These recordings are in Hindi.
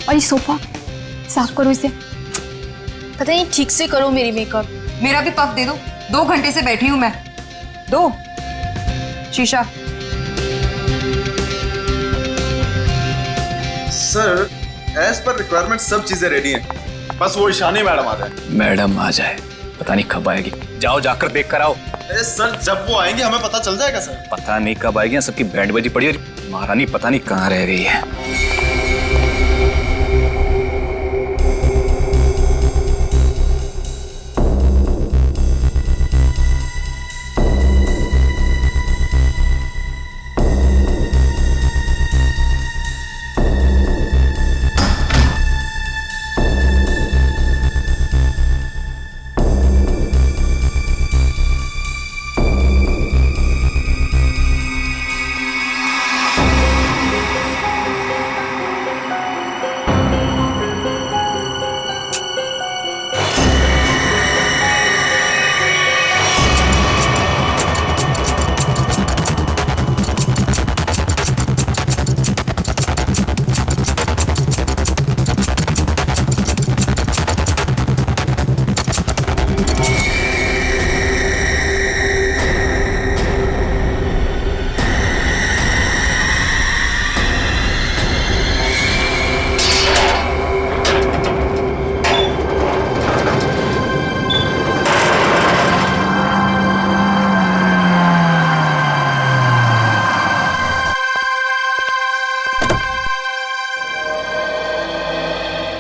और ये सोफा साफ करो इसे। पता नहीं ठीक से करो मेरी मेकअप। मेरा भी पफ दे दो, 2 घंटे से बैठी हूं मैं। दो शीशा। सर एज पर रिक्वायरमेंट सब चीजें रेडी हैं, बस वो ईशानी मैडम आ जाए। मैडम आ जाए, पता नहीं कब आएगी। जाओ जाकर देख कर आओ। सर जब वो आएंगे हमें पता चल जाएगा सर। पता नहीं कब आएगी, सबकी बैंड बजी पड़ी और महारानी पता नहीं कहाँ रह गई है।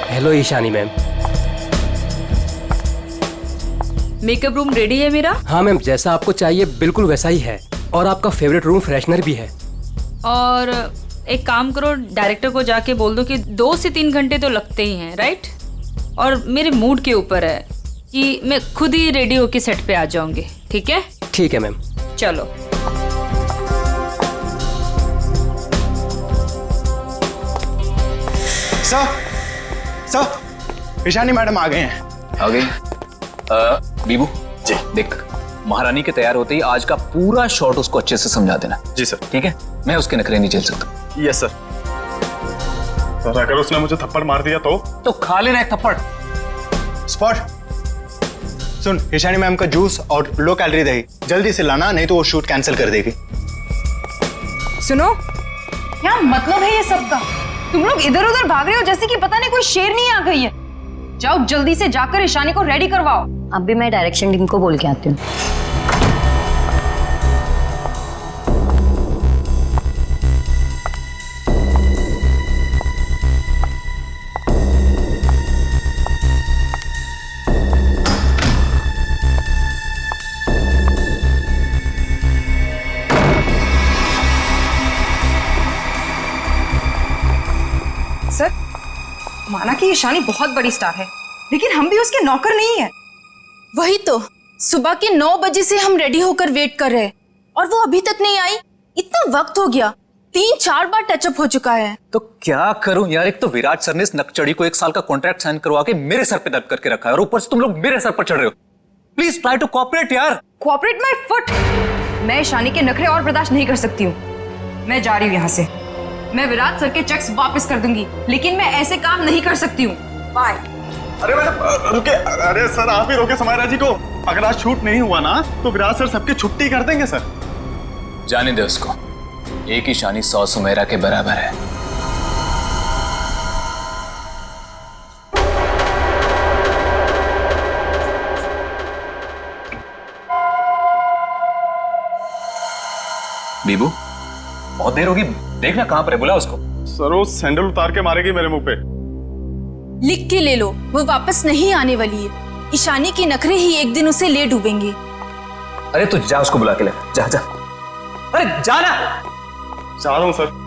Hello Ishani ma'am. Makeup room ready है मेरा? हाँ मैम, जैसा आपको चाहिए बिल्कुल वैसा ही है, और आपका फेवरेट रूम फ्रेशनर भी है। और एक काम करो, डायरेक्टर को जाके बोल दो कि 2 से 3 घंटे तो लगते ही हैं, राइट? और मेरे मूड के ऊपर है कि मैं खुद ही रेडी होके सेट पे आ जाऊंगी, ठीक है? ठीक है मैम। चलो। सर ईशानी मैडम आ गए हैं। आ गई? बीबू जी देख, महारानी के तैयार होते ही आज का पूरा शॉट उसको अच्छे से समझा देना। जी सर। ठीक है, मैं उसके नखरे नहीं झेल सकता। Yes sir. सर अगर उसने मुझे थप्पड़ मार दिया तो खा लेना एक थप्पड़। स्पॉट सुन, ईशानी मैम का जूस और लो कैलोरी दही जल्दी से लाना, नहीं तो वो शूट कैंसिल कर देगी। सुनो, क्या मतलब है ये सब का? तुम लोग इधर उधर भाग रहे हो जैसे कि पता नहीं कोई शेरनी आ गई है। जाओ जल्दी से जाकर ईशानी को रेडी करवाओ। अब भी मैं डायरेक्शन टीम को बोल के आती हूँ। सर, माना कि ईशानी बहुत बड़ी स्टार है, लेकिन हम भी उसके नौकर नहीं है। वही तो, सुबह के 9 बजे से हम रेडी होकर वेट कर रहे हैं और वो अभी तक नहीं आई। इतना वक्त हो गया, 3-4 बार टचअप हो चुका है। तो क्या करूं यार, एक तो विराट सर ने इस नकचड़ी को 1 साल का कॉन्ट्रैक्ट साइन करवा के मेरे सर पे दर्द करके रखा है और ऊपर से तुम लोग मेरे सर पर चढ़ रहे हो। प्लीज ट्राई टू कोऑपरेट यार। Cooperate my foot. मैं ईशानी के नखरे और बर्दाश्त नहीं कर सकती हूँ। मैं जा रही हूँ यहाँ से। मैं विराट सर के चेक्स वापस कर दूंगी, लेकिन मैं ऐसे काम नहीं कर सकती हूँ। बाय। अरे मैडम रुके, अरे सर आप ही रोके समायरा जी को। अगर आज शूट नहीं हुआ ना तो विराट सर सबकी छुट्टी कर देंगे सर। जाने दे उसको, एक ईशानी 100 सुमेरा के बराबर है। बीबू बहुत देर होगी, देखना कहां पर है, बुला उसको। सर वो सैंडल उतार के मारेगी मेरे मुंह पे। लिख के ले लो, वो वापस नहीं आने वाली है। ईशानी के नखरे ही एक दिन उसे ले डूबेंगे। अरे तू जा, उसको बुला के ले, जा जा। अरे जाना। जा रहा हूं सर।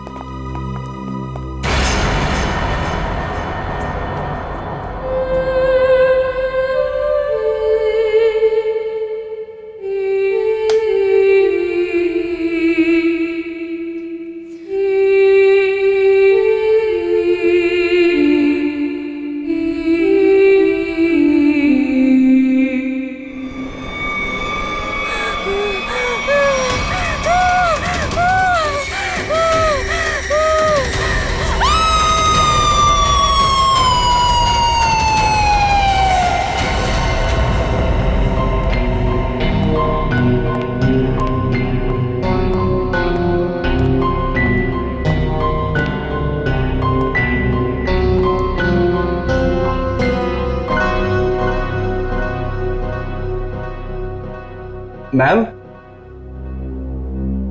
मैम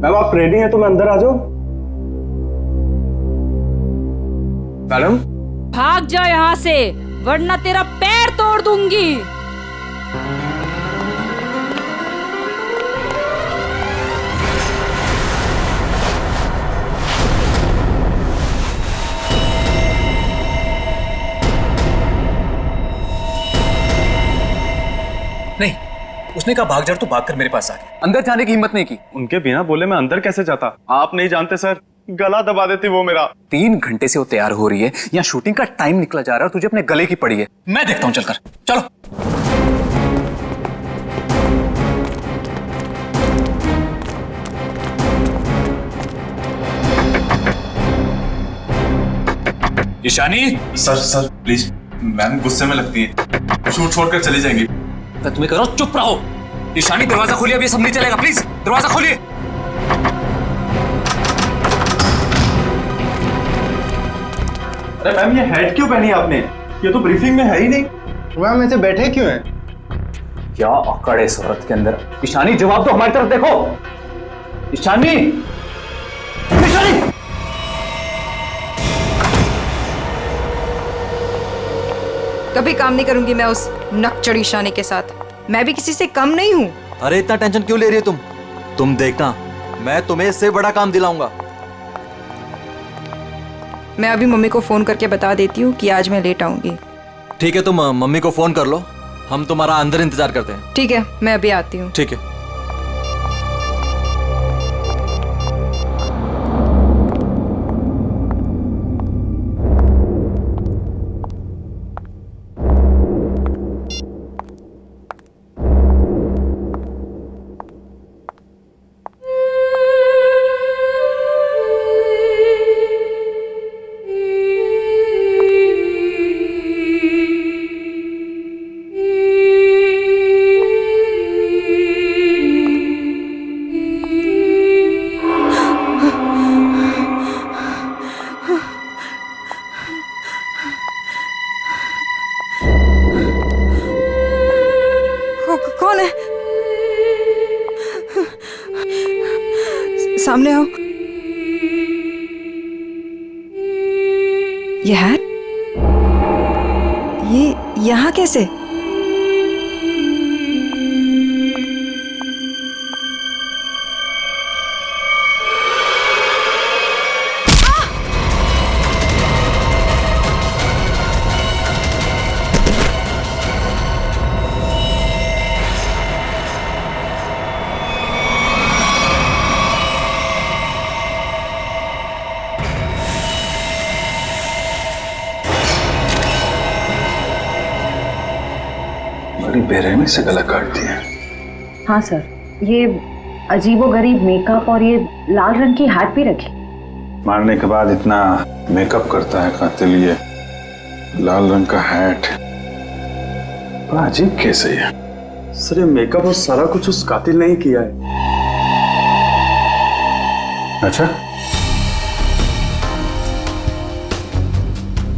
मैम आप रेडी हैं तो मैं अंदर आ जाऊं? मैडम भाग जा यहाँ से, वरना तेरा पैर तोड़ दूंगी। नहीं, उसने कहा भाग जा तो भागकर मेरे पास आ गया, अंदर जाने की हिम्मत नहीं की। उनके बिना बोले मैं अंदर कैसे जाता? आप नहीं जानते सर, गला दबा देती वो मेरा। 3 घंटे से वो तैयार हो रही है, यहाँ शूटिंग का टाइम निकला जा रहा है, तुझे अपने गले की पड़ी है। मैं देखता हूँ, चलकर चलो। ईशानी। सर प्लीज, मैम गुस्से में लगती है, शूट छोड़कर चली जाएंगी। तुम्हें करो, चुप रहो। ईशानी दरवाजा खोलिए, अभी सब नहीं चलेगा, प्लीज दरवाजा खोलिए। अरे मैम ये हेड क्यों पहनी आपने? ये तो ब्रीफिंग में है ही नहीं। मैम ऐसे बैठे क्यों हैं? क्या अकड़ है इस औरत के अंदर। ईशानी जवाब दो, हमारी तरफ देखो। ईशानी, ईशानी। कभी काम नहीं करूंगी मैं उस नकचड़ी ईशानी के साथ। मैं भी किसी से कम नहीं हूँ। अरे इतना टेंशन क्यों ले रही हो तुम देखना, मैं तुम्हें इससे बड़ा काम दिलाऊंगा। मैं अभी मम्मी को फोन करके बता देती हूँ कि आज मैं लेट आऊंगी। ठीक है, तुम मम्मी को फोन कर लो, हम तुम्हारा अंदर इंतजार करते हैं। ठीक है, मैं अभी आती हूँ। ठीक है। कौन है? सामने आओ। ये हैट, ये यहाँ कैसे? बड़ी बेरहमी से गला काट दिया। हाँ सर, ये अजीबोगरीब मेकअप और ये लाल रंग की हैट भी रखी। मारने के बाद इतना मेकअप करता है कातिल, ये लाल रंग का हैट बड़ा अजीब केस है ये। सर ये मेकअप और सारा कुछ उस कातिल ने ही किया है। अच्छा,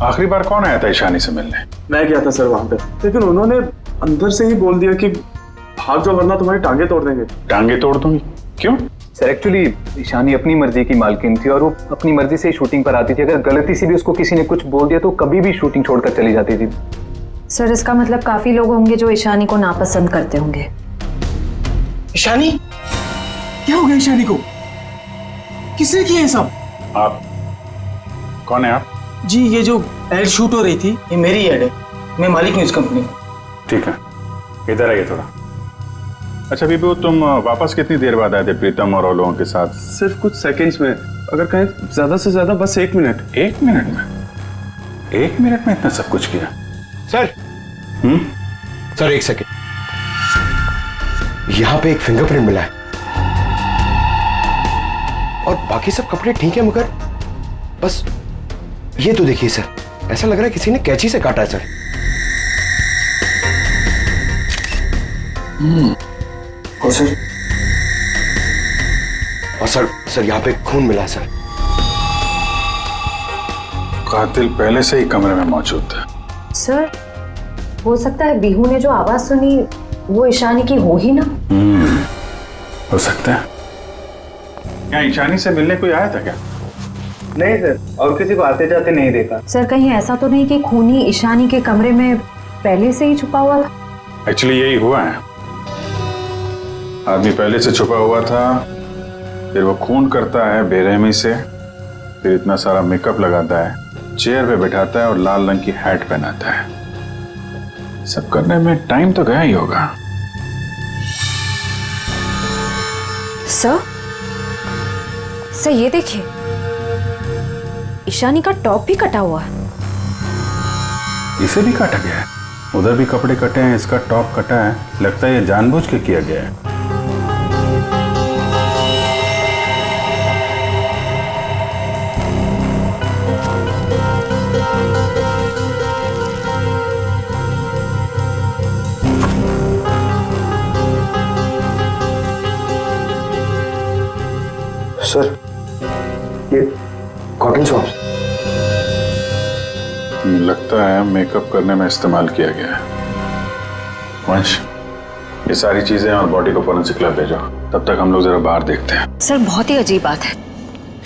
आखिरी बार कौन आया था ईशानी से मिलने? मैं गया था सर वहां पे, लेकिन उन्होंने अंदर से ही बोल दिया कि भाग जाओ वरना तुम्हारी टांगे तोड़ देंगे। टांगे तोड़ दूंगी? क्यों? सर एक्चुअली ईशानी अपनी मर्जी की मालकिन थी और वो अपनी मर्जी से ही शूटिंग पर आती थी। अगर गलती से भी उसको किसी ने कुछ बोल दिया तो कभी भी शूटिंग छोड़कर चली जाती थी। सर इसका मतलब काफी लोग होंगे जो ईशानी को नापसंद करते होंगे। ईशानी, क्या हो गया ईशानी को? किसने किया ये सब? आप कौन है आप? जी ये जो एड शूट हो रही थी ये मेरी एड है, मैं मालिक हूँ इस कंपनी। ठीक है, इधर आइए थोड़ा। अच्छा बीबू, तुम वापस कितनी देर बाद आए थे प्रीतम और लोगों के साथ? सिर्फ कुछ सेकंड्स में, अगर कहें ज्यादा से ज्यादा बस 1 मिनट। 1 मिनट में? 1 मिनट में इतना सब कुछ किया? सर सर 1 सेकेंड, यहां पे एक फिंगरप्रिंट मिला है और बाकी सब कपड़े ठीक है, मगर बस ये तो देखिए सर, ऐसा लग रहा है किसी ने कैंची से काटा है सर। और सर यहाँ पे खून मिला है सर। कातिल पहले से ही कमरे में मौजूद था। सर हो सकता है बिहू ने जो आवाज सुनी वो ईशानी की हो ही ना। हो सकता है। क्या ईशानी से मिलने कोई आया था क्या? नहीं सर, और किसी को आते जाते नहीं देखा। सर कहीं ऐसा तो नहीं कि खूनी ईशानी के कमरे में पहले से ही छुपा हुआ था? एक्चुअली यही हुआ है। आदमी पहले से छुपा हुआ था, फिर वो खून करता है बेरहमी से, फिर इतना सारा मेकअप लगाता है, चेयर पे बैठाता है और लाल रंग की हैट पहनाता है। सब करने में टाइम तो गया ही होगा। सर ये देखिए, ईशानी का टॉप भी कटा हुआ है। इसे भी काटा गया है? उधर भी कपड़े कटे हैं, इसका टॉप कटा है। लगता है ये जानबूझ के किया गया है। सर ये कॉटन स्वैप्स लगता है मेकअप करने में इस्तेमाल किया गया है। वंश, ये सारी चीजें और बॉडी को फोरेंसिक लैब भेजो। तब तक हम लोग जरा बाहर देखते हैं। सर बहुत ही अजीब बात है,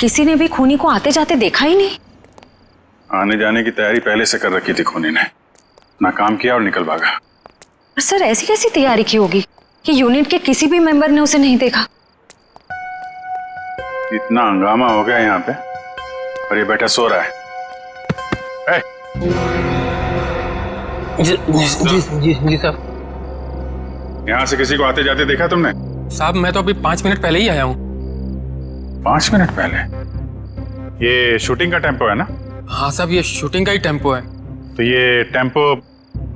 किसी ने भी खूनी को आते जाते देखा ही नहीं। आने जाने की तैयारी पहले से कर रखी थी खूनी ने, ना काम किया और निकल भागा। पर सर ऐसी कैसी तैयारी की होगी कि यूनिट के किसी भी मेंबर ने उसे नहीं देखा? इतना हंगामा हो गया यहाँ पे और ये बेटा सो रहा है। जी साहब। यहाँ से किसी को आते जाते देखा तुमने? साहब मैं तो अभी 5 मिनट पहले ही आया हूँ। 5 मिनट पहले? ये शूटिंग का टेम्पो है ना? हाँ साहब, ये शूटिंग का ही टेम्पो है। तो ये टेम्पो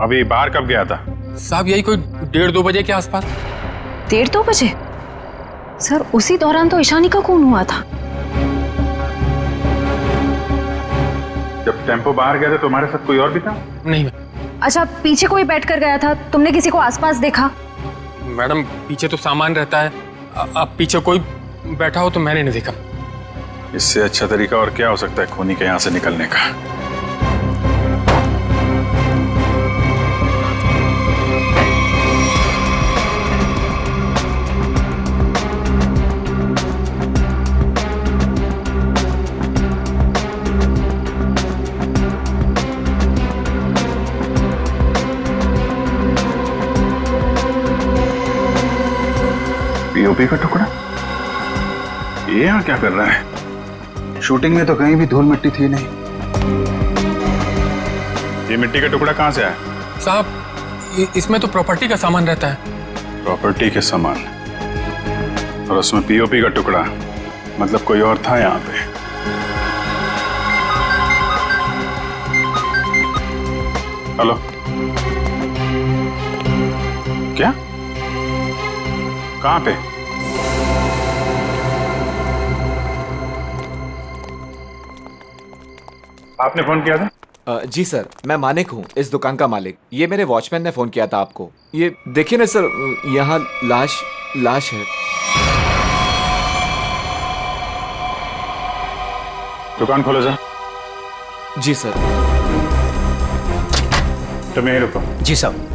अभी बाहर कब गया था? साहब यही कोई 1:30-2 बजे के आसपास। 1:30-2 बजे? सर उसी दौरान तो ईशानी का खून हुआ था। जब टेम्पो बाहर गया था तुम्हारे साथ कोई और भी था? नहीं। अच्छा, पीछे कोई बैठ कर गया था, तुमने किसी को आसपास देखा? मैडम पीछे तो सामान रहता है, अब पीछे कोई बैठा हो तो मैंने नहीं देखा। इससे अच्छा तरीका और क्या हो सकता है खूनी के यहाँ से निकलने का? पीओपी का टुकड़ा? ये यहाँ क्या कर रहा है? शूटिंग में तो कहीं भी धूल मिट्टी थी नहीं। ये मिट्टी का टुकड़ा कहाँ से आया? साहब इसमें तो प्रॉपर्टी का सामान रहता है। प्रॉपर्टी के सामान? और उसमें पीओपी का टुकड़ा? मतलब कोई और था यहाँ पे? हेलो, क्या? कहाँ पे? आपने फोन किया था? जी सर, मैं मानिक हूँ, इस दुकान का मालिक। ये मेरे वॉचमैन ने फोन किया था आपको। ये देखिए ना सर, यहाँ लाश है। दुकान खोलो जा। जी सर। तुम यहीं रुको। जी साहब।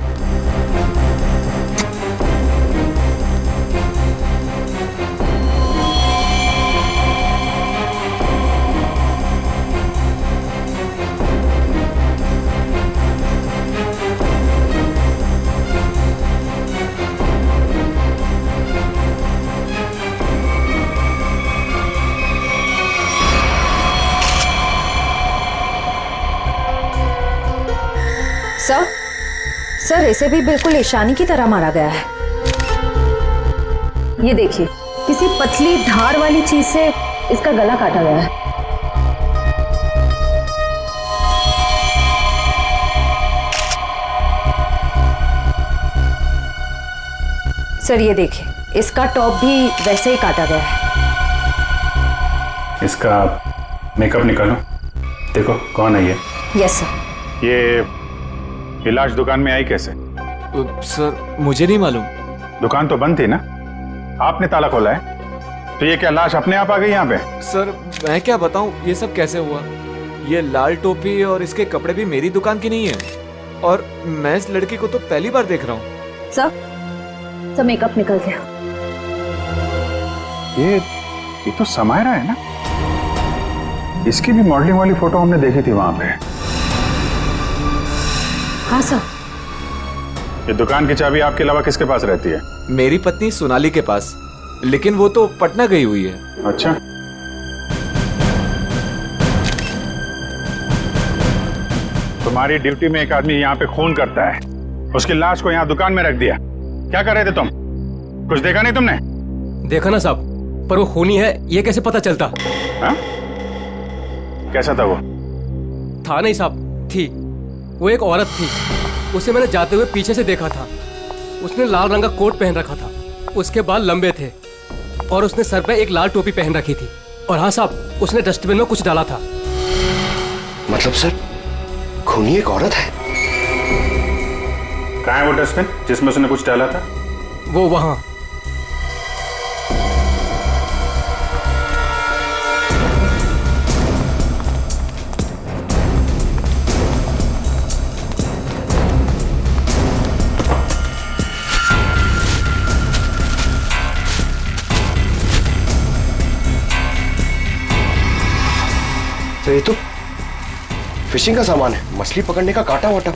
सर इसे भी बिल्कुल ईशानी की तरह मारा गया है। ये देखिए, किसी पतली धार वाली चीज से इसका गला काटा गया है। सर ये देखिए, इसका टॉप भी वैसे ही काटा गया है। इसका मेकअप निकालो, देखो कौन है ये। Yes sir. ये लाश दुकान में आई कैसे? सर मुझे नहीं मालूम। दुकान तो बंद थी ना, आपने ताला खोला है, तो ये क्या लाश अपने आप आ गई यहाँ पे? सर मैं क्या बताऊं, ये सब कैसे हुआ? ये लाल टोपी और इसके कपड़े भी मेरी दुकान की नहीं है, और मैं इस लड़की को तो पहली बार देख रहा हूँ। सर मेकअप निकल गया। ये तो समायरा है ना? इसकी भी मॉडलिंग वाली फोटो हमने देखी थी वहां पे। हाँ सर। ये दुकान की चाबी आपके अलावा किसके पास रहती है? मेरी पत्नी सोनाली के पास, लेकिन वो तो पटना गई हुई है। अच्छा, तुम्हारी ड्यूटी में एक आदमी यहाँ पे खून करता है, उसकी लाश को यहाँ दुकान में रख दिया। क्या कर रहे थे तुम? कुछ देखा नहीं तुमने? देखा ना साहब, पर वो खूनी है ये कैसे पता चलता? हा? कैसा था वो? था नहीं साहब, थी। वो एक औरत थी, उसे मैंने जाते हुए पीछे से देखा था। उसने लाल रंग का कोट पहन रखा था, उसके बाल लंबे थे और उसने सर पे एक लाल टोपी पहन रखी थी। और हाँ साहब, उसने डस्टबिन में कुछ डाला था। मतलब सर, खूनी एक औरत है? कहाँ है वो डस्टबिन जिसमें उसने कुछ डाला था? वो वहां। तो ये तो फिशिंग का सामान है, मछली पकड़ने का कांटा वाटा।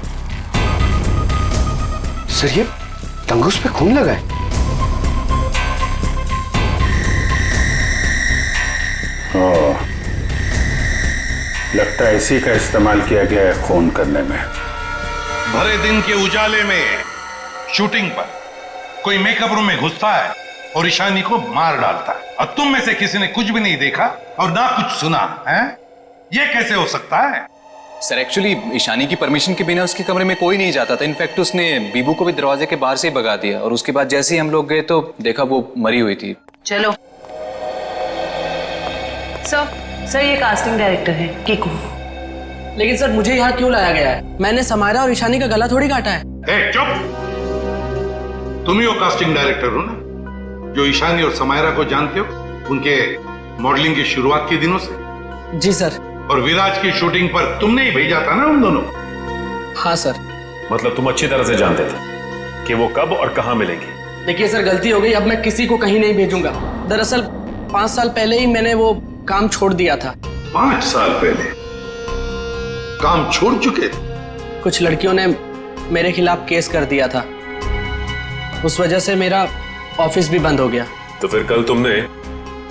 सर ये तंगूस पे खून लगा है। ओह, लगता है इसी का इस्तेमाल किया गया है खून करने में। भरे दिन के उजाले में शूटिंग पर कोई मेकअप रूम में घुसता है और ईशानी को मार डालता है, और तुम में से किसी ने कुछ भी नहीं देखा और ना कुछ सुना है? ये कैसे हो सकता है? सर एक्चुअली ईशानी की परमिशन के बिना उसके कमरे में कोई नहीं जाता था। इनफैक्ट उसने बीबू को भी दरवाजे के बाहर से ही भगा दिया, और उसके बाद जैसे ही हम लोग गए तो देखा वो मरी हुई थी। चलो सर, ये कास्टिंग डायरेक्टर है कीकू। लेकिन सर मुझे यहाँ क्यों लाया गया है? मैंने समायरा और ईशानी का गला थोड़ी काटा है। ए, चुप! तुम ही वो कास्टिंग डायरेक्टर हो ना जो ईशानी और समायरा को जानते हो उनके मॉडलिंग की शुरुआत के दिनों से? जी सर। और विराज की शूटिंग पर तुमने ही भेजा था ना उन दोनों? हाँ सर। मतलब तुम अच्छी तरह से जानते थे कि वो कब और कहां मिलेंगी? देखिए सर, गलती हो गई, अब मैं किसी को कहीं नहीं भेजूंगा। दरअसल 5 साल पहले ही मैंने वो काम छोड़ दिया था। 5 साल पहले काम छोड़ चुके थे? कुछ लड़कियों ने मेरे खिलाफ केस कर दिया था, उस वजह से मेरा ऑफिस भी बंद हो गया। तो फिर कल तुमने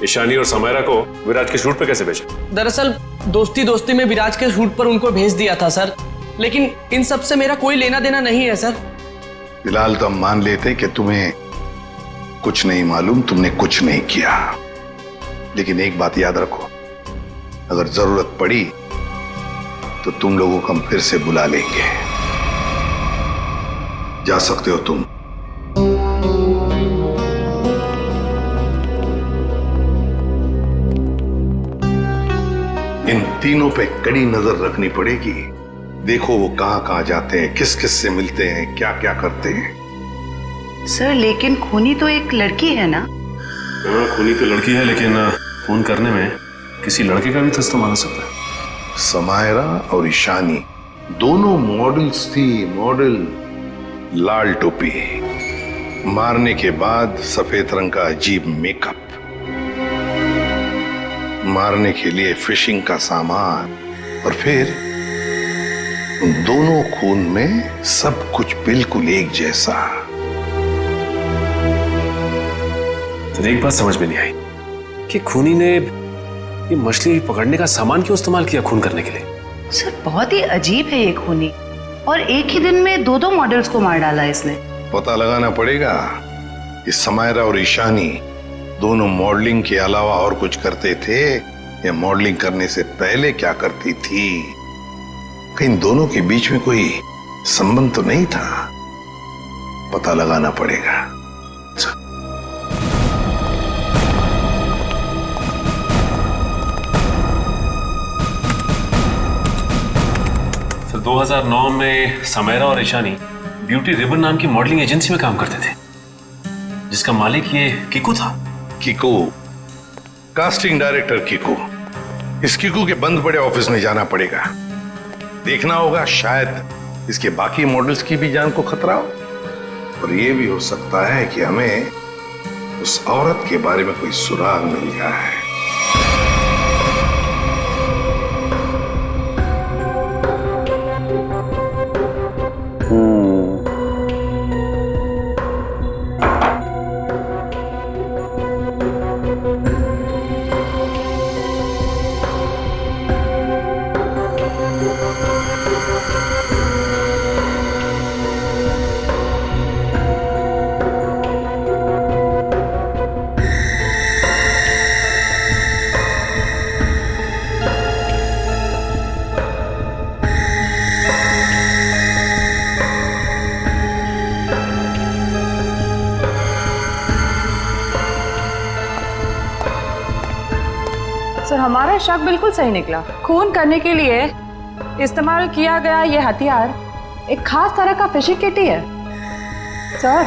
ईशानी और समायरा को विराज के शूट पे कैसे भेजा? दरअसल दोस्ती दोस्ती में विराज के शूट पर उनको भेज दिया था सर, लेकिन इन सब से मेरा कोई लेना देना नहीं है सर। फिलहाल तो हम मान लेते कि तुम्हें कुछ नहीं मालूम, तुमने कुछ नहीं किया। लेकिन एक बात याद रखो, अगर जरूरत पड़ी तो तुम लोगों को हम फिर से बुला लेंगे। जा सकते हो तुम। इन तीनों पे कड़ी नजर रखनी पड़ेगी। देखो वो कहां कहां जाते हैं, किस किस से मिलते हैं, क्या क्या करते हैं। सर लेकिन खूनी तो एक लड़की है ना? हाँ, खूनी तो लड़की है, लेकिन खून करने में किसी लड़के का भी तो इस्तेमाल हो सकता है। समायरा और ईशानी दोनों मॉडल्स थी, मॉडल। लाल टोपी, मारने के बाद सफेद रंग का अजीब मेकअप, मारने के लिए फिशिंग का सामान, और फिर उन दोनों खून में सब कुछ बिल्कुल एक जैसा। तो एक बात समझ में नहीं आई कि खूनी ने ये मछली पकड़ने का सामान क्यों इस्तेमाल किया खून करने के लिए? सर बहुत ही अजीब है ये खूनी, और एक ही दिन में 2 मॉडल्स को मार डाला इसने। पता लगाना पड़ेगा कि समायरा और ईशानी दोनों मॉडलिंग के अलावा और कुछ करते थे या मॉडलिंग करने से पहले क्या करती थी। कहीं दोनों के बीच में कोई संबंध तो नहीं था, पता लगाना पड़ेगा। तो 2009 में समायरा और ईशानी ब्यूटी रिबन नाम की मॉडलिंग एजेंसी में काम करते थे, जिसका मालिक ये कीकू था। Kiku, casting director Kiku. इस कीकू के बंद पड़े ऑफिस में जाना पड़ेगा, देखना होगा शायद इसके बाकी मॉडल्स की भी जान को खतरा हो, और यह भी हो सकता है कि हमें उस औरत के बारे में कोई सुराग मिल जाए। सर, हमारा शक बिल्कुल सही निकला। खून करने के लिए इस्तेमाल किया गया ये हथियार एक खास तरह का फिशिंग किट ही है। सर,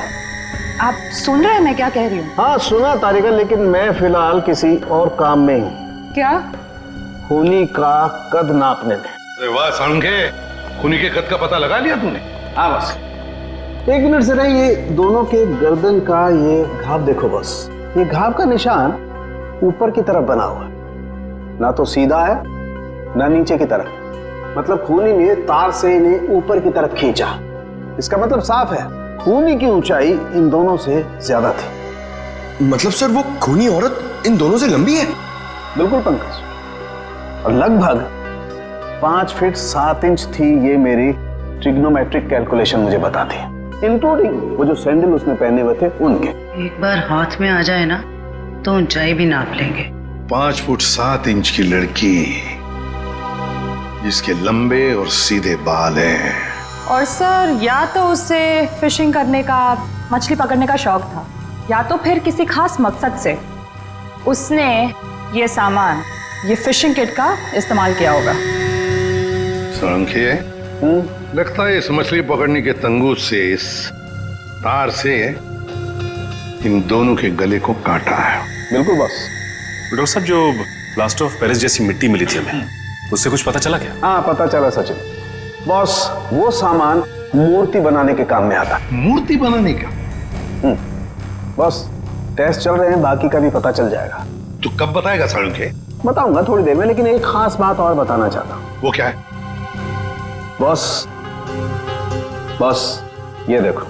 आप सुन रहे हैं मैं क्या कह रही हूँ? हाँ सुना तारिका, लेकिन मैं फिलहाल किसी और काम में हूँ। क्या? खूनी का कद नापने में। अरे वाह साणुखे, खूनी के कद का पता लगा लिया तूने? हाँ बस एक मिनट से रही, ये दोनों के गर्दन का ये घाव देखो बस। ये घाव का निशान ऊपर की तरफ बना हुआ है, ना तो सीधा है ना नीचे की तरफ। मतलब खूनी ने तार से इन्हें ऊपर की तरफ खींचा। इसका मतलब साफ है, खूनी की ऊंचाई इन दोनों से ज्यादा थी। मतलब सर वो खूनी औरत इन दोनों से लंबी है? बिल्कुल पंकज, और लगभग 5 फीट 7 इंच थी। ये मेरी ट्रिग्नोमेट्रिक कैलकुलेशन मुझे बताती है, इंक्लूडिंग वो जो सैंडल उसने पहने हुए थे उनके। एक बार हाथ में आ जाए ना तो ऊंचाई भी नाप लेंगे। 5 फुट 7 इंच की लड़की जिसके लंबे और सीधे बाल हैं। और सर, या तो उसे फिशिंग करने का, मछली पकड़ने का शौक था, या तो फिर किसी खास मकसद से उसने ये सामान, ये फिशिंग किट का इस्तेमाल किया होगा। साणुखे, लगता है इस मछली पकड़ने के तंगूस से, इस तार से इन दोनों के गले को काटा है। बिल्कुल बॉस। डॉक्टर साहब, जो प्लास्टर ऑफ पेरिस जैसी मिट्टी मिली थी हमें, उससे कुछ पता चला क्या? हाँ पता चला सचिन। बॉस, वो सामान मूर्ति बनाने के काम में आता है। मूर्ति बनाने का? बॉस, टेस्ट चल रहे हैं, बाकी का भी पता चल जाएगा। तू कब बताएगा साणुखे? बताऊंगा थोड़ी देर में, लेकिन एक खास बात और बताना चाहता हूँ। वो क्या है? बॉस, ये देखो,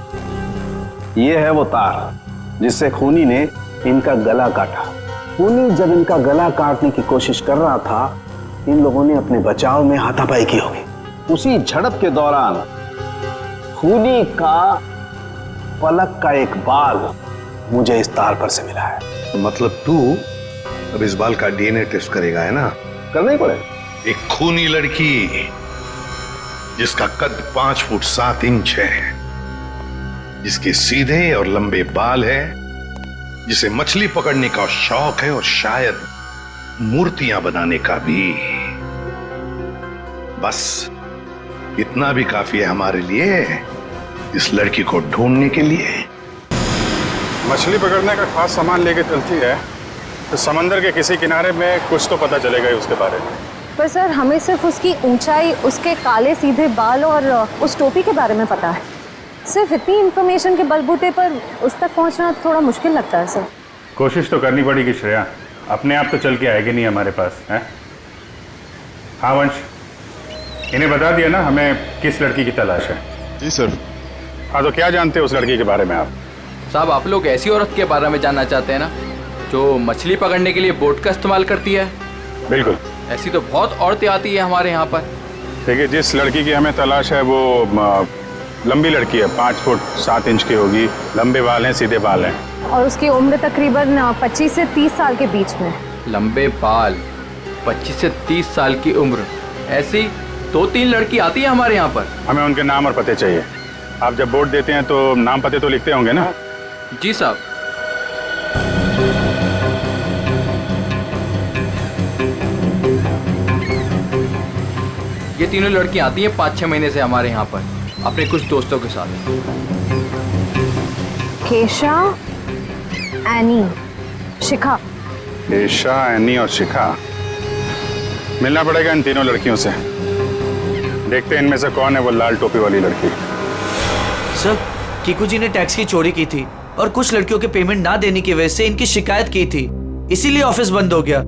ये है वो तार जिससे खूनी ने इनका गला काटा। खूनी जब इनका गला काटने की कोशिश कर रहा था, इन लोगों ने अपने बचाव में हाथापाई की होगी। उसी झड़प के दौरान खूनी का पलक का एक बाल मुझे इस तार पर से मिला है। मतलब तू अब इस बाल का डीएनए टेस्ट करेगा, है ना? करना ही पड़ेगा। एक खूनी लड़की जिसका कद 5 फुट 7 इंच है, जिसके सीधे और लंबे बाल है, जिसे मछली पकड़ने का शौक है और शायद मूर्तियां बनाने का भी। बस इतना भी काफी है हमारे लिए, इस लड़की को ढूंढने के लिए। मछली पकड़ने का खास सामान लेके चलती है तो समंदर के किसी किनारे में कुछ तो पता चलेगा ही उसके बारे में। पर सर, हमें सिर्फ उसकी ऊंचाई, उसके काले सीधे बाल और उस टोपी के बारे में पता है। सिर्फ इतनी इन्फॉर्मेशन के बलबूते पर उस तक पहुंचना थोड़ा मुश्किल लगता है सर। कोशिश तो करनी पड़ेगी श्रेया, अपने आप तो चल के आएगी नहीं हमारे पास, है? हाँ वंश, इन्हें बता दिया ना हमें किस लड़की की तलाश है? जी सर। हाँ, तो क्या जानते हैं उस लड़की के बारे में आप? साहब, आप लोग ऐसी औरत के बारे में जानना चाहते हैं ना, जो मछली पकड़ने के लिए बोट का इस्तेमाल करती है? बिल्कुल। ऐसी तो बहुत औरतें आती है हमारे यहाँ पर। देखिए, जिस लड़की की हमें तलाश है वो लंबी लड़की है, 5 फुट 7 इंच की होगी, लंबे बाल हैं, सीधे बाल हैं। और उसकी उम्र तकरीबन 25 से 30 साल के बीच में। लंबे बाल, 25 से 30 साल की उम्र, ऐसी 2-3 लड़की आती है हमारे यहाँ पर। हमें उनके नाम और पते चाहिए। आप जब वोट देते हैं तो नाम पते तो लिखते होंगे ना? जी साहब। ये तीनों लड़कियां आती हैं 5-6 महीने से हमारे यहाँ पर अपने कुछ दोस्तों के साथ। केशा, एनी, शिखा। केशा, एनी और शिखा। मिलना पड़ेगा इन तीनों लड़कियों से। देखते हैं इनमें से कौन है वो लाल टोपी वाली लड़की। सर, कीकू जी ने टैक्स की चोरी की थी और कुछ लड़कियों के पेमेंट ना देने की वजह से इनकी शिकायत की थी, इसीलिए ऑफिस बंद हो गया।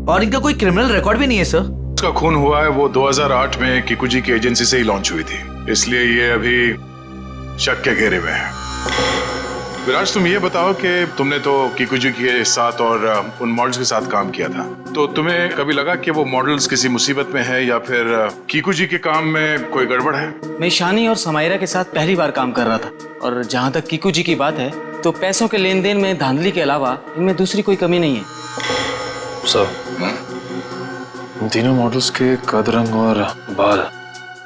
और इनका कोई क्रिमिनल रिकॉर्ड भी नहीं है सर। उसका खून हुआ है वो 2008 में किकुजी की एजेंसी से ही लॉन्च हुई थी, इसलिए ये अभी शक के घेरे में है। विराज, तुम ये बताओ कि तुमने तो किकुजी के साथ और उन मॉडल्स के साथ काम किया था, तो तुम्हें कभी लगा कि वो मॉडल्स किसी मुसीबत में है या फिर किकुजी के काम में कोई गड़बड़ है? मैं ईशानी और समायरा के साथ पहली बार काम कर रहा था, और जहाँ तक किकुजी की बात है तो पैसों के लेन देन में धांधली के अलावा इनमें दूसरी कोई कमी नहीं है। सर, इन तीनों मॉडल्स के कद, रंग और बाल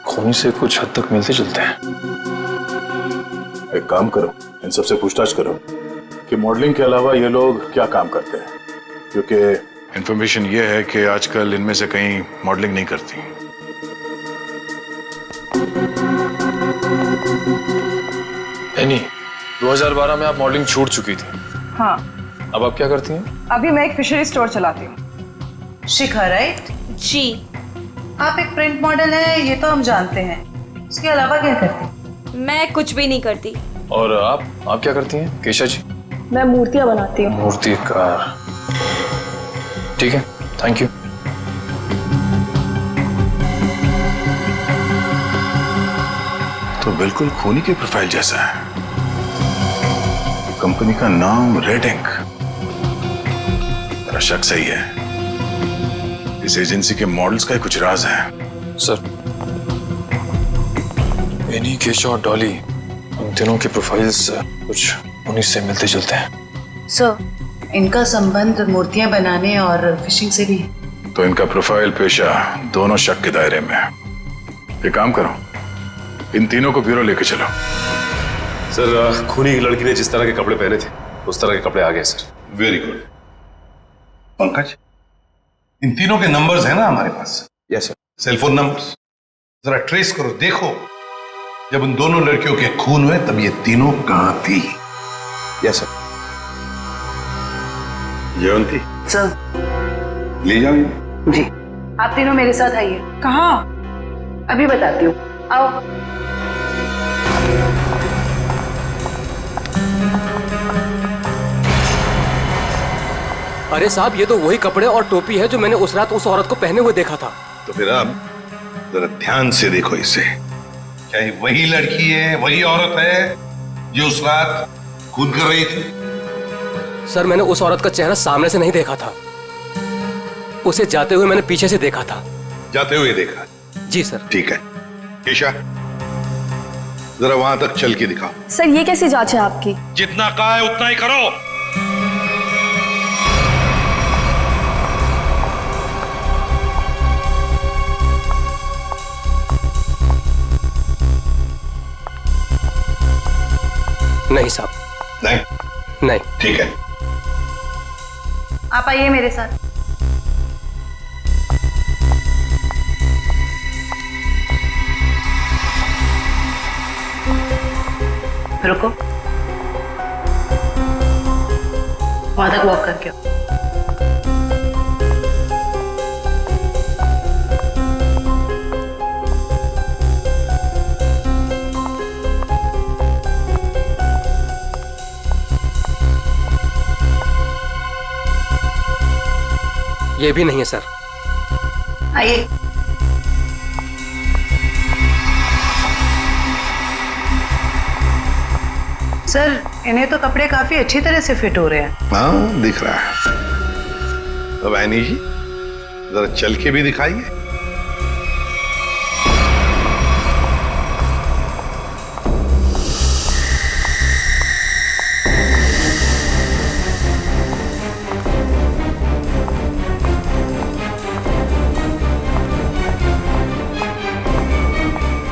खूनी से कुछ हद तक मिलते जुलते हैं। एक काम करो, इन सबसे पूछताछ करो कि मॉडलिंग के अलावा ये लोग क्या काम करते हैं, क्योंकि इंफॉर्मेशन ये है कि आजकल इनमें से कहीं मॉडलिंग नहीं करती। एनी, 2012 में आप मॉडलिंग छूट चुकी थी। हाँ, अब आप क्या करती हैं? अभी मैं एक फिशरी स्टोर चलाती हूँ। शिखा, राइट? जी। आप एक प्रिंट मॉडल है, ये तो हम जानते हैं। उसके अलावा क्या करती? मैं कुछ भी नहीं करती। और आप क्या करती हैं केशा जी? मैं मूर्तियाँ बनाती हूँ। मूर्तिकार, ठीक है, थैंक यू। तो बिल्कुल खूनी की प्रोफाइल जैसा है। कंपनी का नाम रेड इंक। मेरा शक सही है, इस एजेंसी के मॉडल्स का कुछ राज है। सर, एनी, केशा और डॉली, इन तीनों के प्रोफाइल्स कुछ उन्हीं से मिलते जुलते हैं। सर, इनका संबंध मूर्तियां बनाने और फिशिंग से भी है। तो इनका प्रोफाइल, पेशा दोनों शक के दायरे में है। एक काम करो, इन तीनों को ब्यूरो लेके चलो। सर, खूनी की लड़की ने जिस तरह के कपड़े पहने थे उस तरह के कपड़े आ गए सर। Very good. पंकज, इन तीनों के नंबर्स हैं ना हमारे पास? Yes sir. सेलफोन नंबर्स जरा ट्रेस करो, देखो जब उन दोनों लड़कियों के खून हुए तब ये तीनों कहां थी? Yes sir. जयंती, सर। ले जाओ जी। आप तीनों मेरे साथ आइए। कहाँ? अभी बताती हूँ, आओ। अरे साहब, ये तो वही कपड़े और टोपी है जो मैंने उस रात उस औरत को पहने हुए देखा था। तो फिर अब जरा ध्यान से देखो इसे। क्या ये वही लड़की है, वही औरत है जो उस रात खून कर रही थी? सर, मैंने उस औरत का चेहरा सामने से नहीं देखा था, उसे जाते हुए मैंने पीछे से देखा था। जाते हुए देखा? जी सर। ठीक है, केशा जरा वहां तक चल के दिखाओ। सर, ये कैसी जांच है आपकी? जितना कहा है उतना ही करो। नहीं साहब। नहीं? नहीं। ठीक है, आप आइए मेरे साथ। रुको, वहां तक वॉक करके आओ। ये भी नहीं है सर। आइए। सर, इन्हें तो कपड़े काफी अच्छी तरह से फिट हो रहे हैं। हाँ, दिख रहा है। अब ऐनी जी जरा चल के भी दिखाइए।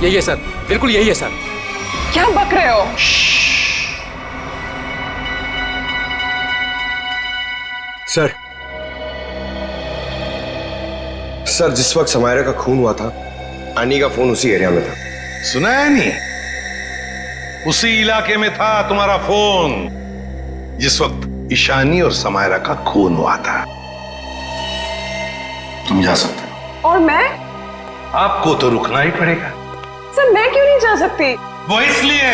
यही है सर, बिल्कुल यही है सर। क्या बक रहे हो? सर, जिस वक्त समायरा का खून हुआ था, आनी का फोन उसी एरिया में था। सुना है नहीं? उसी इलाके में था तुम्हारा फोन जिस वक्त ईशानी और समायरा का खून हुआ था। तुम जा सकते हो। और मैं? आपको तो रुकना ही पड़ेगा। सर, मैं क्यों नहीं जा सकती? वो इसलिए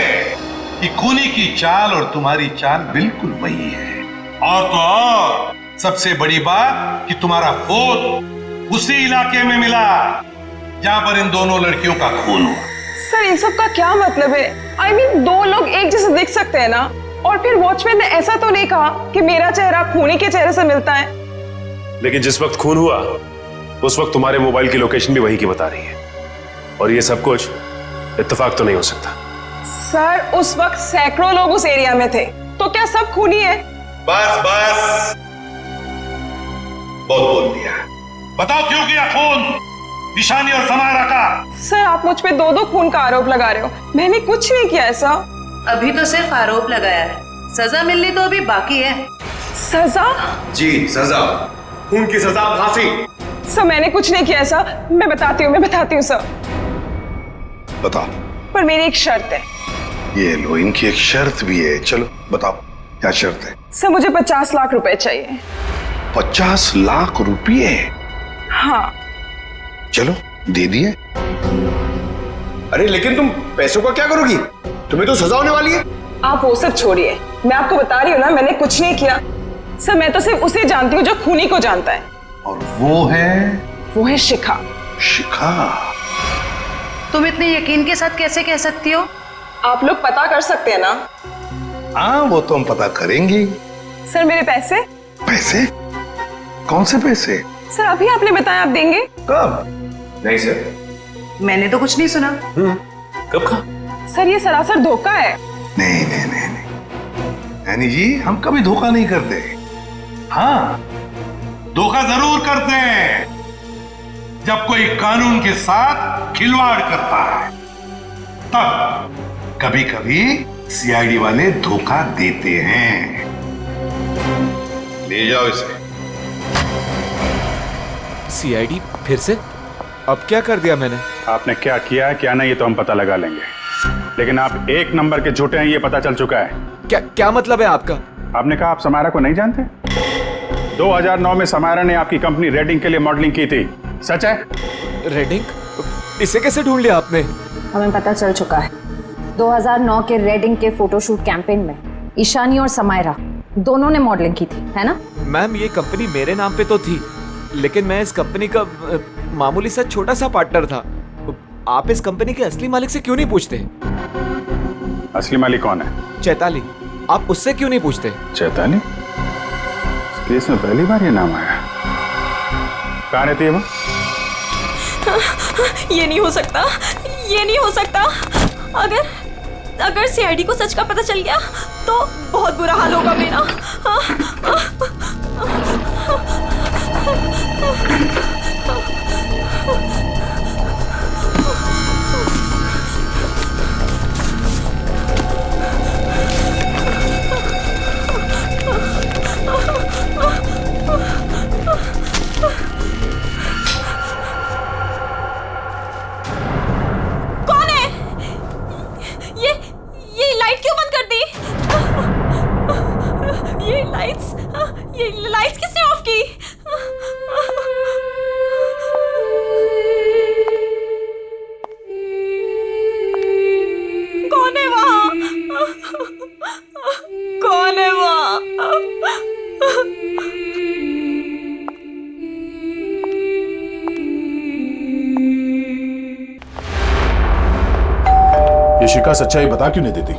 कि खूनी की चाल और तुम्हारी चाल बिल्कुल वही है। और तो और सबसे बड़ी बात कि तुम्हारा फोन उसी इलाके में मिला जहां पर इन दोनों लड़कियों का खून हुआ। सर इन सब का क्या मतलब है? I mean, दो लोग एक जैसे दिख सकते हैं ना? और फिर वॉचमैन ने ऐसा तो नहीं कहा कि मेरा चेहरा खूनी के चेहरे से मिलता है। लेकिन जिस वक्त खून हुआ उस वक्त तुम्हारे मोबाइल की लोकेशन भी वही की बता रही है, और ये सब कुछ इत्तेफाक तो नहीं हो सकता। सर उस वक्त सैकड़ों लोग उस एरिया में थे, तो क्या सब खूनी है? बस बस, बहुत बोल दिया। बताओ क्यों किया खून ईशानी और समायरा का? सर आप मुझ पे दो खून का आरोप लगा रहे हो, मैंने कुछ नहीं किया ऐसा। अभी तो सिर्फ आरोप लगाया है, सजा मिलनी तो अभी बाकी है। सजा? जी सजा, खून की सजा फांसी। सर मैंने कुछ नहीं किया ऐसा, मैं बताती हूँ सर। बताओ। पर मेरी एक शर्त है। ये लो, इनकी एक शर्त भी है। चलो बताओ क्या शर्त है? सर मुझे 50 लाख रुपए चाहिए। 50 लाख रुपये? हाँ। चलो दे दिए। अरे लेकिन तुम पैसों का क्या करोगी? तुम्हें तो सजा होने वाली है। आप वो सब छोड़िए, मैं आपको बता रही हूँ ना, मैंने कुछ नहीं किया। सर मैं तो सिर्फ उसे जानती हूँ जो खूनी को जानता है। और वो है शिखा। शिखा? तुम इतने यकीन के साथ कैसे कह सकती हो? आप लोग पता कर सकते हैं ना? हाँ वो तो हम पता करेंगे। सर मेरे पैसे? पैसे? कौन से पैसे? सर अभी आपने बताया आप देंगे। कब? नहीं सर, मैंने तो कुछ नहीं सुना। कब कहा? सर ये सरासर धोखा है। नहीं यानी जी हम कभी धोखा नहीं करते। हाँ धोखा जरूर करते हैं जब कोई कानून के साथ खिलवाड़ करता है, तब कभी कभी सीआईडी वाले धोखा देते हैं। ले जाओ इसे। सीआईडी फिर से? अब क्या कर दिया मैंने? आपने क्या किया क्या नहीं ये तो हम पता लगा लेंगे, लेकिन आप एक नंबर के झूठे हैं ये पता चल चुका है। क्या मतलब है आपका? आपने कहा आप समायरा को नहीं जानते। 2009 में समायरा ने आपकी कंपनी रेडिंग के लिए मॉडलिंग की थी, सच है? रेडिंग? इसे कैसे ढूंढ लिया आपने? हमें पता चल चुका है। 2009 के रेडिंग के फोटोशूट कैंपेन में ईशानी और समायरा दोनों ने मॉडलिंग की थी, है ना? मैम ये कंपनी मेरे नाम पे तो थी, लेकिन मैं इस कंपनी का मामूली सा छोटा सा पार्टनर था। आप इस कंपनी के असली मालिक से क्यों नहीं पूछते? असली मालिक कौन है? चैताली। आप उससे क्यों नहीं पूछते? चैताली? इस केस में पहली बार ये नाम आया। कहाँ रहती है वो? ये नहीं हो सकता, ये नहीं हो सकता। अगर सीआईडी को सच का पता चल गया तो बहुत बुरा हाल होगा मेरा। कौन है? ये लाइट क्यों बंद कर दी? ये लाइट्स किसने ऑफ की? कौन है वहाँ? कौन है वहाँ? ये शिखा सच्चाई बता क्यों नहीं देती?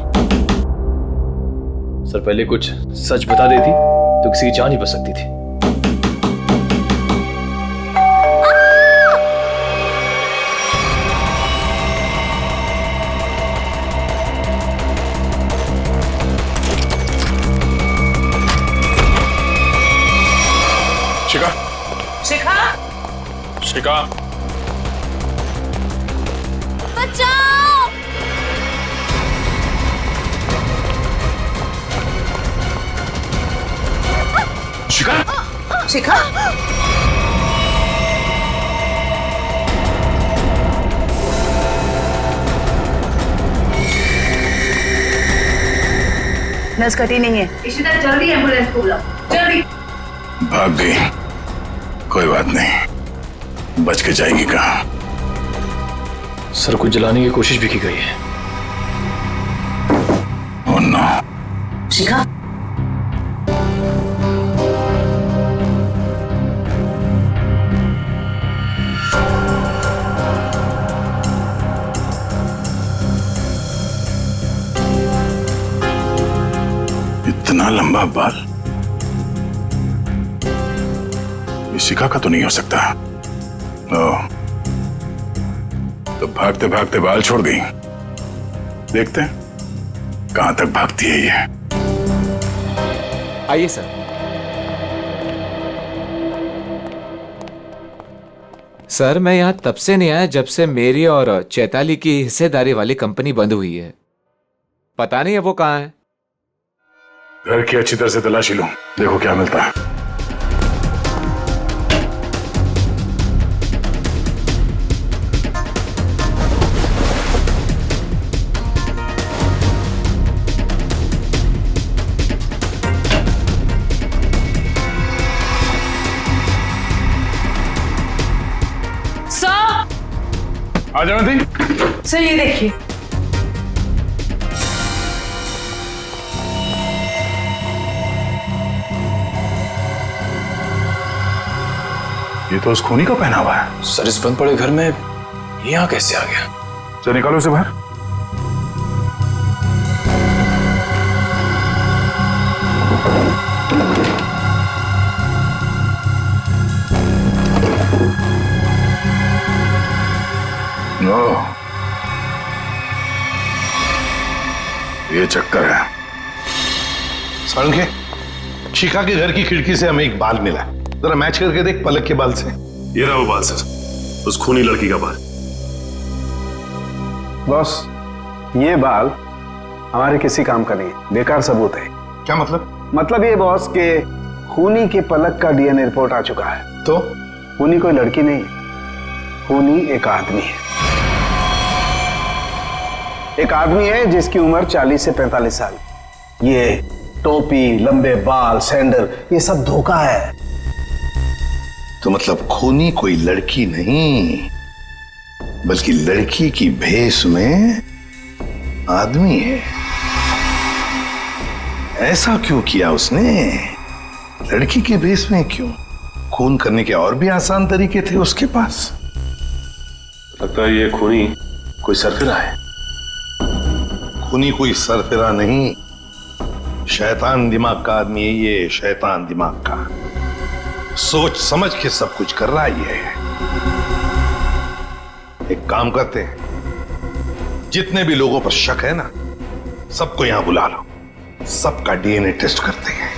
सर पहले कुछ सच बता देती तो किसी की जान ही बच सकती थी। शिखा, शिखा, शिखा, बचाओ! शिखा, शिखा, नस कटी नहीं है। इशिता जल्दी एम्बुलेंस को बुलाओ, जल्दी। भाग गई, कोई बात नहीं, बच के जाएगी कहाँ? सर को जलाने की कोशिश भी की गई है। सुनो। शिखा, इतना लंबा बाल ये शिखा का तो नहीं हो सकता। तो भागते भागते बाल छोड़ गई। देखते हैं कहां तक भागती है ये। आइए सर। सर मैं यहाँ तब से नहीं आया जब से मेरी और चैताली की हिस्सेदारी वाली कंपनी बंद हुई है। पता नहीं है वो कहाँ है। घर की अच्छी तरह से तलाशी लो, देखो क्या मिलता है। आ जाओ थी। सर ये देखिए, ये तो उस खूनी का पहना हुआ है। सर इस बंद पड़े घर में ये यहाँ कैसे आ गया? चल निकालो उसे बाहर। ये चक्कर है। साळुंखे, शिखा के घर की खिड़की से हमें एक बाल मिला, जरा मैच करके देख पलक के बाल से। ये रहा वो बाल सर, उस खूनी लड़की का बाल। बॉस, ये बाल हमारे किसी काम का नहीं, बेकार सबूत है। क्या मतलब? मतलब ये बॉस के खूनी के पलक का डीएनए रिपोर्ट आ चुका है। तो खूनी कोई लड़की नहीं, खूनी एक आदमी है। एक आदमी है जिसकी उम्र 40 से 45 साल। ये टोपी, लंबे बाल, सैंडल, ये सब धोखा है। तो मतलब खूनी कोई लड़की नहीं, बल्कि लड़की की भेष में आदमी है। ऐसा क्यों किया उसने? लड़की के भेष में क्यों? खून करने के और भी आसान तरीके थे उसके पास। लगता है ये खूनी कोई सरफिरा है। खूनी कोई सरफिरा नहीं, शैतान दिमाग का आदमी है ये, शैतान दिमाग का। सोच समझ के सब कुछ कर रहा है ये। एक काम करते हैं, जितने भी लोगों पर शक है ना, सबको यहां बुला लो, सबका डीएनए टेस्ट करते हैं।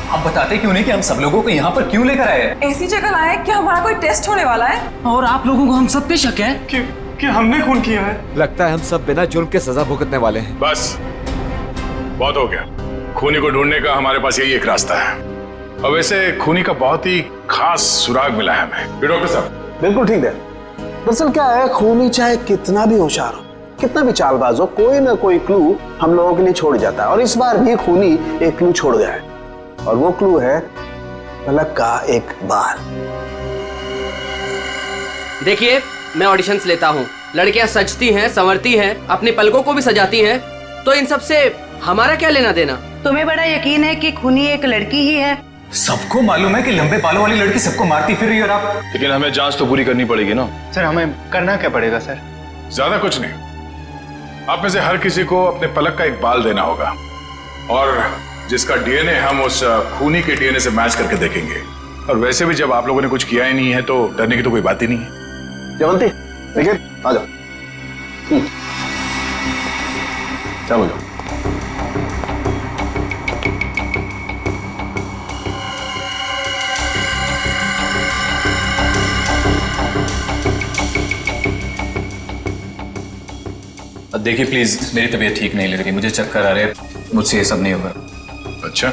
आप बताते क्यों नहीं कि हम सब लोगों को यहाँ पर क्यों लेकर आए हैं? ऐसी जगह लाए कि हमारा कोई टेस्ट होने वाला है। और आप लोगों को हम सब पे शक है कि हमने खून किया है। लगता है हम सब बिना जुर्म के सजा भुगतने वाले हैं। बस बहुत हो गया। खूनी को ढूंढने का हमारे पास यही एक रास्ता है। और वैसे खूनी का बहुत ही खास सुराग मिला है हमें। डॉक्टर साहब बिल्कुल ठीक है। दरअसल क्या है, खूनी चाहे कितना भी होशियार हो, कितना भी चालबाज हो, कोई ना कोई क्लू हम लोगों के लिए छोड़ जाता है। और इस बार भी खूनी एक क्लू छोड़ गया है, और वो क्लू है पलक का एक बाल। देखिए, मैं ऑडिशंस लेता हूँ, लड़कियां सजती हैं, संवरती हैं, अपनी पलकों को भी सजाती हैं, तो इन सब से हमारा क्या लेना देना? तुम्हें बड़ा यकीन है कि खूनी एक लड़की ही है? सबको मालूम है कि लंबे बालों वाली लड़की सबको मारती फिर रही है। और आप? लेकिन हमें जांच तो पूरी करनी पड़ेगी ना। सर हमें करना क्या पड़ेगा सर? ज्यादा कुछ नहीं, आप में से हर किसी को अपने पलक का एक बाल देना होगा, और जिसका डीएनए हम उस खूनी के डीएनए से मैच करके देखेंगे। और वैसे भी जब आप लोगों ने कुछ किया ही नहीं है तो डरने की तो कोई बात ही नहीं है। जयवंती, देखिए आ जाओ। चलो जाओ। देखिए प्लीज, मेरी तबीयत ठीक नहीं लग रही, मुझे चक्कर आ रहे हैं, मुझसे ये सब नहीं होगा। अच्छा,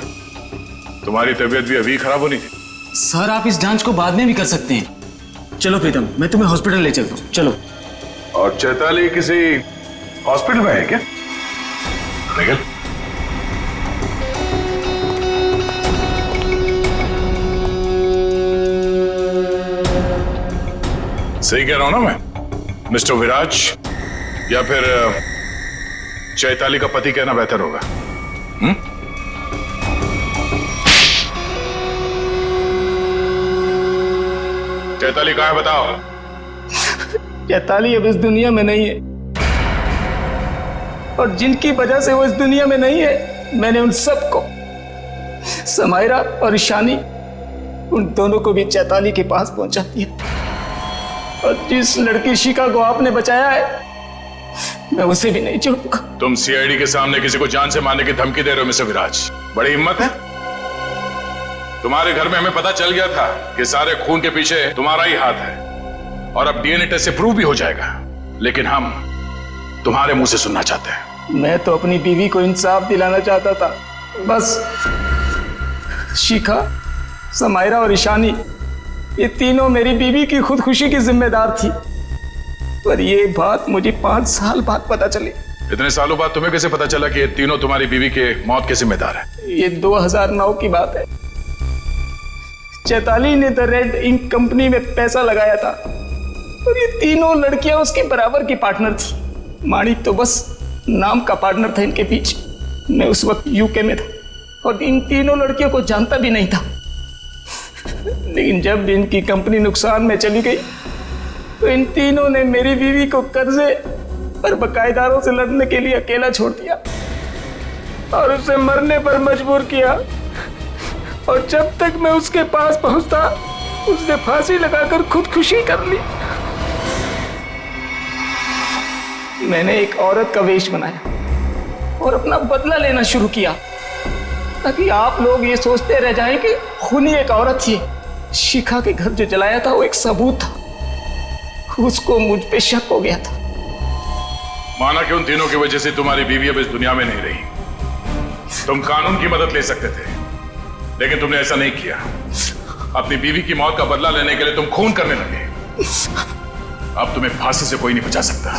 तुम्हारी तबीयत भी अभी खराब होनी थी? सर आप इस जांच को बाद में भी कर सकते हैं। चलो प्रीतम, मैं तुम्हें हॉस्पिटल ले चलता हूँ, चलो। और चैताली किसी हॉस्पिटल में है क्या? निकल। सही कह रहा हूं ना मैं? मिस्टर विराज, या फिर चैताली का पति कहना बेहतर होगा। चैताली कहाँ है बताओ। चैताली अब इस दुनिया में नहीं है, और जिनकी वजह से वो इस दुनिया में नहीं है, मैंने उन सबको, समायरा और ईशानी, उन दोनों को भी चैताली के पास पहुंचा दिया। और जिस लड़की शिखा को आपने बचाया है, मैं उसे भी नहीं छोड़ूंगा। तुम सीआईडी के सामने किसी को जान से मारने की धमकी दे रहे हो मिस्टर विराज, बड़ी हिम्मत है। तुम्हारे घर में हमें पता चल गया था कि सारे खून के पीछे तुम्हारा ही हाथ है, और अब डीएनए टेस्ट से प्रूव भी हो जाएगा, लेकिन हम तुम्हारे मुंह से सुनना चाहते हैं। मैं तो अपनी बीवी को इंसाफ दिलाना चाहता था, बस शिखा, समायरा और ईशानी, ये तीनों मेरी बीवी की खुदकुशी की जिम्मेदार थी, पर ये बात मुझे 5 साल बाद पता चली। इतने सालों बाद तुम्हें कैसे पता चला कि ये तीनों तुम्हारी बीवी के मौत के जिम्मेदार है? ये 2009 की बात है। चैताली ने द रेड इंक कंपनी में पैसा लगाया था, और ये तीनों लड़कियां उसके बराबर की पार्टनर थी। माणिक तो बस नाम का पार्टनर था इनके पीछे। मैं उस वक्त यूके में था और इन तीनों लड़कियों को जानता भी नहीं था, लेकिन जब इनकी कंपनी नुकसान में चली गई तो इन तीनों ने मेरी बीवी को कर्जे और बकायेदारों से लड़ने के लिए अकेला छोड़ दिया और उसे मरने पर मजबूर किया। और जब तक मैं उसके पास पहुंचता, उसने फांसी लगाकर खुदकुशी कर ली। मैंने एक औरत का वेश बनाया और अपना बदला लेना शुरू किया, ताकि आप लोग ये सोचते रह जाएं कि खूनी एक औरत थी। शिखा के घर जो जलाया था वो एक सबूत था, उसको मुझ पे शक हो गया था। माना कि उन तीनों की वजह से तुम्हारी बीवी अब इस दुनिया में नहीं रही। तुम कानून की मदद ले सकते थे, लेकिन तुमने ऐसा नहीं किया। अपनी बीवी की मौत का बदला लेने के लिए तुम खून करने लगे। अब तुम्हें फांसी से कोई नहीं बचा सकता।